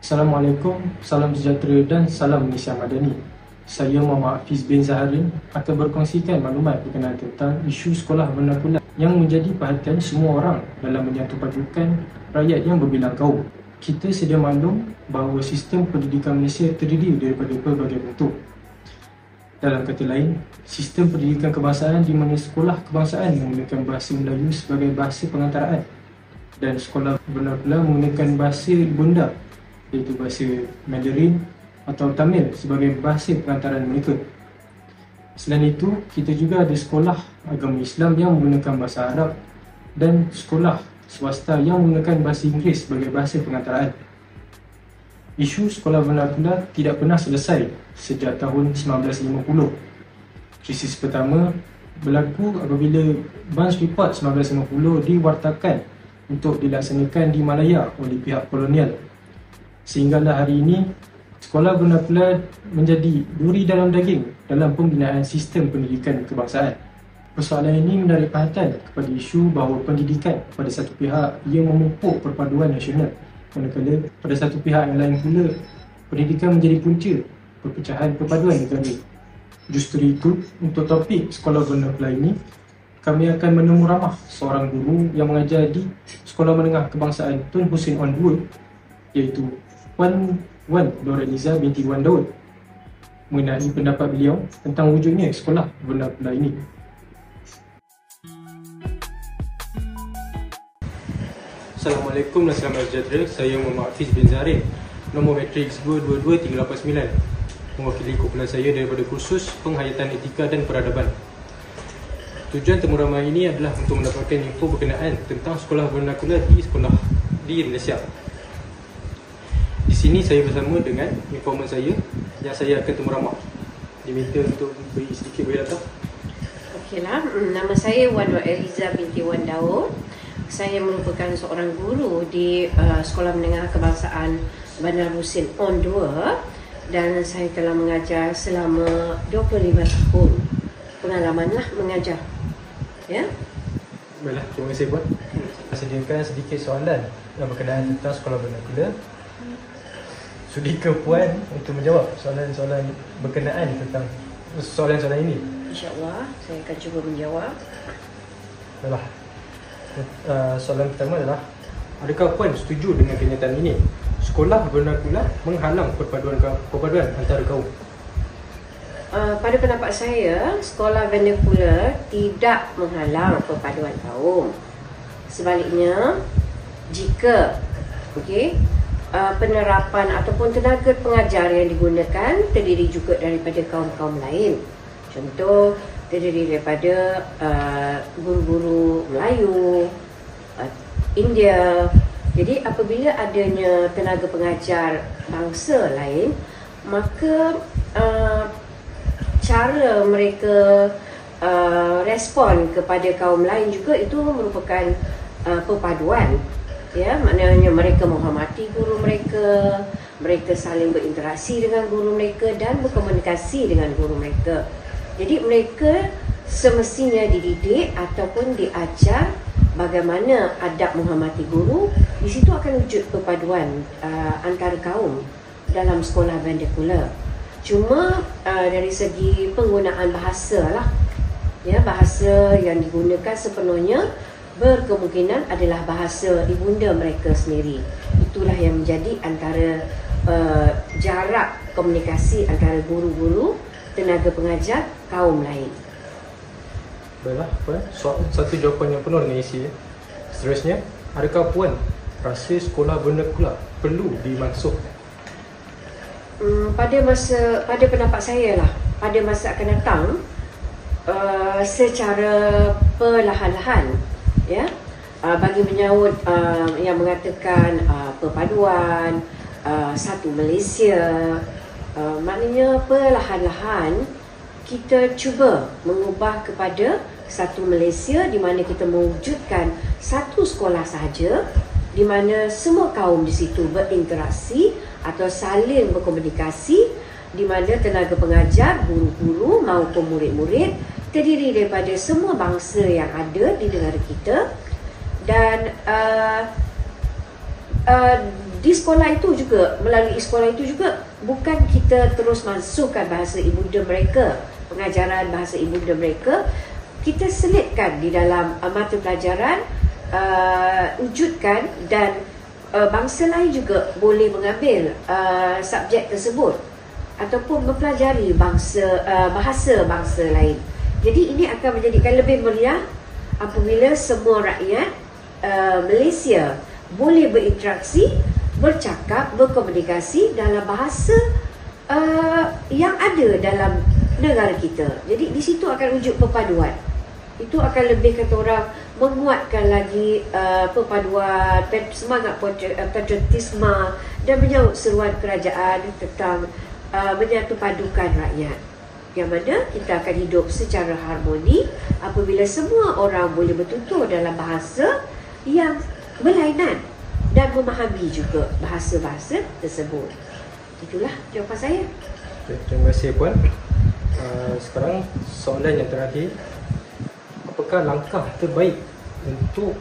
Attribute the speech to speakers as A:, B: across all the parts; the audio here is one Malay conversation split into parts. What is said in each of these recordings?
A: Assalamualaikum, salam sejahtera dan salam Malaysia Madani. Saya Muhammad Hafiz bin Zaharin akan berkongsikan maklumat berkenaan tentang isu sekolah vernakular yang menjadi perhatian semua orang dalam menyatupadukan rakyat yang berbilang kaum. Kita sedia maklum bahawa sistem pendidikan Malaysia terdiri daripada pelbagai bentuk. Dalam kata lain, sistem pendidikan kebangsaan di mana sekolah kebangsaan menggunakan bahasa Melayu sebagai bahasa pengantaraan dan sekolah vernakular menggunakan bahasa ibunda iaitu bahasa Mandarin atau Tamil sebagai bahasa pengantaran mereka. Selain itu, kita juga ada sekolah agama Islam yang menggunakan bahasa Arab dan sekolah swasta yang menggunakan bahasa Inggeris sebagai bahasa pengantaraan. Isu sekolah vernakular tidak pernah selesai sejak tahun 1950. Krisis pertama berlaku apabila Bunch Report 1950 diwartakan untuk dilaksanakan di Malaya oleh pihak kolonial. Sehinggalah hari ini, sekolah vernakular menjadi duri dalam daging dalam pembinaan sistem pendidikan kebangsaan. Persoalan ini menarik perhatian kepada isu bahawa pendidikan pada satu pihak ia memupuk perpaduan nasional, manakala pada satu pihak yang lain pula pendidikan menjadi punca perpecahan perpaduan negara. Justru itu, untuk topik sekolah vernakular ini, kami akan menemu ramah seorang guru yang mengajar di Sekolah Menengah Kebangsaan Tun Hussein On Dua, iaitu Puan Wan Doraniza binti Wan Daud, mengenai pendapat beliau tentang wujudnya sekolah vernakular ini. Assalamualaikum dan selamat sejahtera. Saya Muhammad Hafiz bin Zaharin, nombor matrik 22389, mewakili kumpulan saya daripada kursus Penghayatan Etika dan Peradaban. Tujuan temu ramai ini adalah untuk mendapatkan info berkenaan tentang sekolah vernakular di Malaysia. Di sini saya bersama dengan informan saya yang saya akan temu ramah. Diminta untuk beri sedikit biodata.
B: Okeylah, nama saya Wan Eliza binti Wan Daud. Saya merupakan seorang guru di Sekolah Menengah Kebangsaan Bandar Husin On 2 dan saya telah mengajar selama 25 tahun. Pengalamanlah mengajar. Ya.
A: Baiklah, terima kasih Puan. Sediakan sedikit soalan yang berkenaan tentang sekolah vernakular. Sudikah Puan untuk menjawab soalan-soalan berkenaan tentang soalan-soalan ini?
B: InsyaAllah, saya akan cuba menjawab.
A: Baiklah. Soalan pertama adalah, adakah Puan setuju dengan kenyataan ini? Sekolah vernakular menghalang perpaduan antara kaum.
B: Pada pendapat saya, sekolah vernakular tidak menghalang perpaduan kaum. Sebaliknya, jika penerapan ataupun tenaga pengajar yang digunakan terdiri juga daripada kaum-kaum lain. Contoh, terdiri daripada guru-guru Melayu, India. Jadi apabila adanya tenaga pengajar bangsa lain, maka cara mereka respon kepada kaum lain juga itu merupakan perpaduan. Ya, maknanya mereka menghormati guru mereka, mereka saling berinteraksi dengan guru mereka dan berkomunikasi dengan guru mereka. Jadi mereka semestinya dididik ataupun diajar bagaimana adab menghormati guru. Di situ akan wujud perpaduan antara kaum dalam sekolah vernakular. Cuma dari segi penggunaan bahasa lah, ya, bahasa yang digunakan sepenuhnya berkemungkinan adalah bahasa ibunda mereka sendiri. Itulah yang menjadi antara jarak komunikasi antara guru-guru, tenaga pengajar, kaum lain.
A: Baiklah Puan, satu jawapan yang penuh dengan isi. Seterusnya, adakah Puan rasa sekolah vernakular perlu dimansuhkan?
B: Pada pendapat saya lah, pada masa akan datang, secara perlahan-lahan, ya, bagi menyahut yang mengatakan perpaduan satu Malaysia, maknanya perlahan-lahan kita cuba mengubah kepada satu Malaysia di mana kita mewujudkan satu sekolah sahaja di mana semua kaum di situ berinteraksi atau saling berkomunikasi, di mana tenaga pengajar, guru-guru maupun murid-murid terdiri daripada semua bangsa yang ada di negara kita. Dan di sekolah itu juga, melalui sekolah itu juga, bukan kita terus masukkan bahasa ibunda mereka, pengajaran bahasa ibunda mereka, kita selitkan di dalam mata pelajaran, wujudkan, dan bangsa lain juga boleh mengambil subjek tersebut ataupun mempelajari bahasa bangsa lain. Jadi ini akan menjadikan lebih meriah apabila semua rakyat Malaysia boleh berinteraksi, bercakap, berkomunikasi dalam bahasa yang ada dalam negara kita. Jadi di situ akan wujud perpaduan. Itu akan lebih kata orang menguatkan lagi perpaduan, semangat patriotisme dan menyahut seruan kerajaan tentang menyatu padukan rakyat. Yang mana kita akan hidup secara harmoni apabila semua orang boleh bertutur dalam bahasa yang berlainan dan memahami juga bahasa-bahasa tersebut. Itulah jawapan saya.
A: Terima kasih Puan. Sekarang soalan yang terakhir, apakah langkah terbaik untuk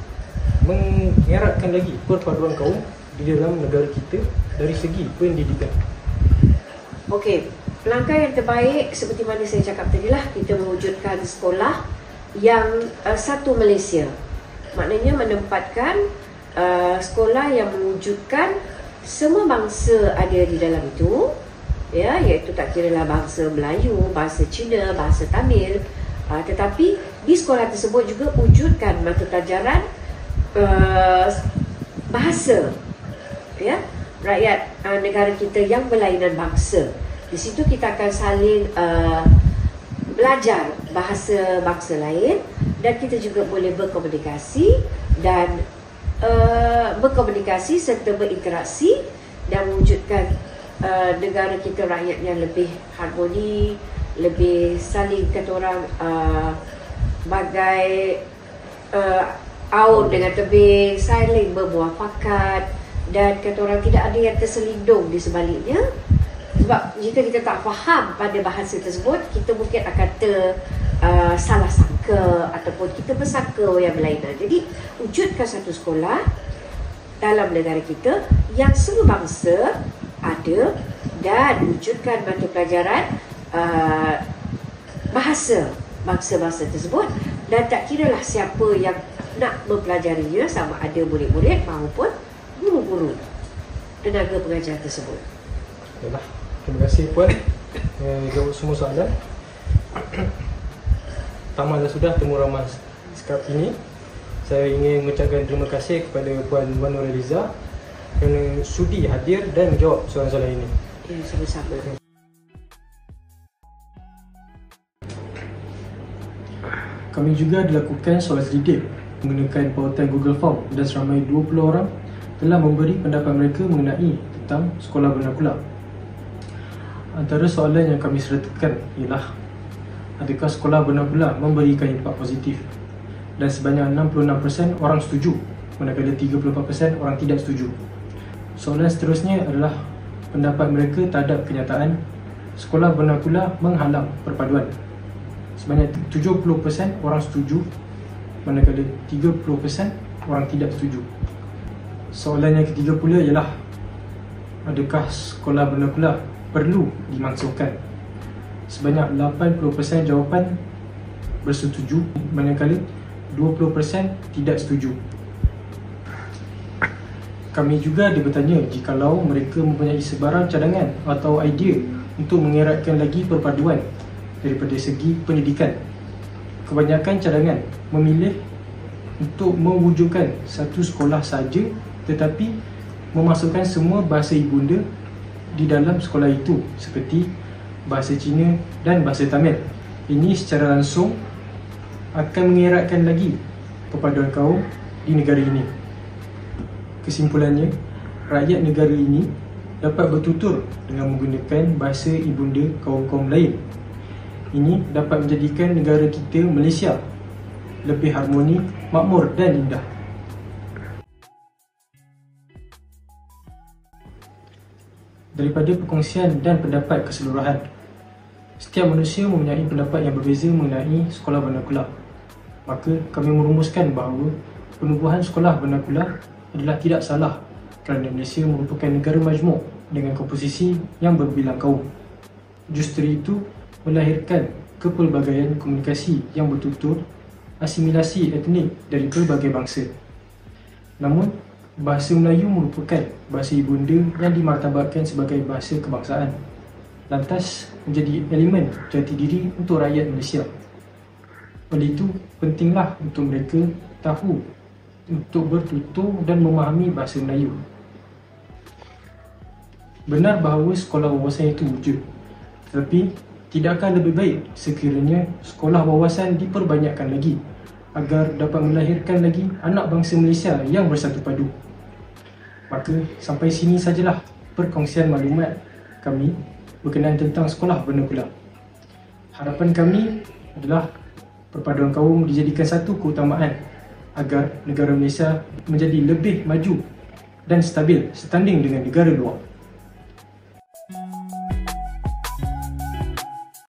A: mengeratkan lagi perpaduan kaum di dalam negara kita dari segi pendidikan?
B: Okey, langkah yang terbaik seperti mana saya cakap tadi lah, kita mewujudkan sekolah yang satu Malaysia. Maknanya menempatkan sekolah yang mewujudkan semua bangsa ada di dalam itu, ya, iaitu tak kiralah bangsa Melayu, bahasa Cina, bahasa Tamil, tetapi di sekolah tersebut juga wujudkan mata pelajaran bahasa, ya, rakyat negara kita yang berlainan bangsa. Di situ kita akan saling belajar bahasa bangsa lain dan kita juga boleh berkomunikasi dan berkomunikasi serta berinteraksi dan mewujudkan negara kita rakyat yang lebih harmoni, lebih saling kata orang bagai aur dengan tebing, saling bermuafakat dan kata orang tidak ada yang terselindung di sebaliknya. Sebab jika kita tak faham pada bahasa tersebut, kita mungkin akan salah sangka ataupun kita bersangka yang berlainan. Jadi wujudkan satu sekolah dalam negara kita yang semua bangsa ada dan wujudkan mata pelajaran bahasa bangsa-bangsa tersebut, dan tak kiralah siapa yang nak mempelajarinya, sama ada murid-murid maupun guru-guru tenaga pengajar tersebut.
A: Yalah, terima kasih Puan jawab semua soalan. Tamatlah sudah temu ramah sekap ini. Saya ingin mengucapkan terima kasih kepada Puan Wan Nurhaliza kerana sudi hadir dan menjawab soalan-soalan ini.
B: Ya, sama-sama.
A: Kami juga dilakukan soalan selidik menggunakan pautan Google Form dan seramai 20 orang telah memberi pendapat mereka mengenai tentang sekolah vernakular. Antara soalan yang kami sertakan ialah, adakah sekolah vernakular memberikan impak positif? Dan sebanyak 66% orang setuju, manakala 34% orang tidak setuju. Soalan seterusnya adalah pendapat mereka terhadap kenyataan sekolah vernakular menghalang perpaduan. Sebanyak 70% orang setuju, manakala 30% orang tidak setuju. Soalan yang ketiga pula ialah, adakah sekolah vernakular perlu dimansuhkan? Sebanyak 80% jawapan bersetuju, manakala 20% tidak setuju. Kami juga bertanya jikalau mereka mempunyai sebarang cadangan atau idea untuk mengeratkan lagi perpaduan daripada segi pendidikan. Kebanyakan cadangan memilih untuk mewujudkan satu sekolah saja, tetapi memasukkan semua bahasa ibunda di dalam sekolah itu, seperti bahasa Cina dan bahasa Tamil. Ini secara langsung akan mengeratkan lagi perpaduan kaum di negara ini. Kesimpulannya, rakyat negara ini dapat bertutur dengan menggunakan bahasa ibunda kaum-kaum lain. Ini dapat menjadikan negara kita, Malaysia, lebih harmoni, makmur dan indah. Daripada perkongsian dan pendapat keseluruhan, setiap manusia mempunyai pendapat yang berbeza mengenai sekolah vernakular. Maka kami merumuskan bahawa penubuhan sekolah vernakular adalah tidak salah kerana Malaysia merupakan negara majmuk dengan komposisi yang berbilang kaum. Justru itu melahirkan kepelbagaian komunikasi yang bertutur, asimilasi etnik dari pelbagai bangsa. Namun, bahasa Melayu merupakan bahasa ibunda yang dimartabatkan sebagai bahasa kebangsaan, lantas menjadi elemen jati diri untuk rakyat Malaysia. Oleh itu, pentinglah untuk mereka tahu untuk bertutur dan memahami bahasa Melayu. Benar bahawa sekolah wawasan itu wujud, tetapi tidakkah lebih baik sekiranya sekolah wawasan diperbanyakkan lagi agar dapat melahirkan lagi anak bangsa Malaysia yang bersatu padu? Maka sampai sini sajalah perkongsian maklumat kami berkenaan tentang sekolah vernakular. Harapan kami adalah perpaduan kaum dijadikan satu keutamaan agar negara Malaysia menjadi lebih maju dan stabil setanding dengan negara luar.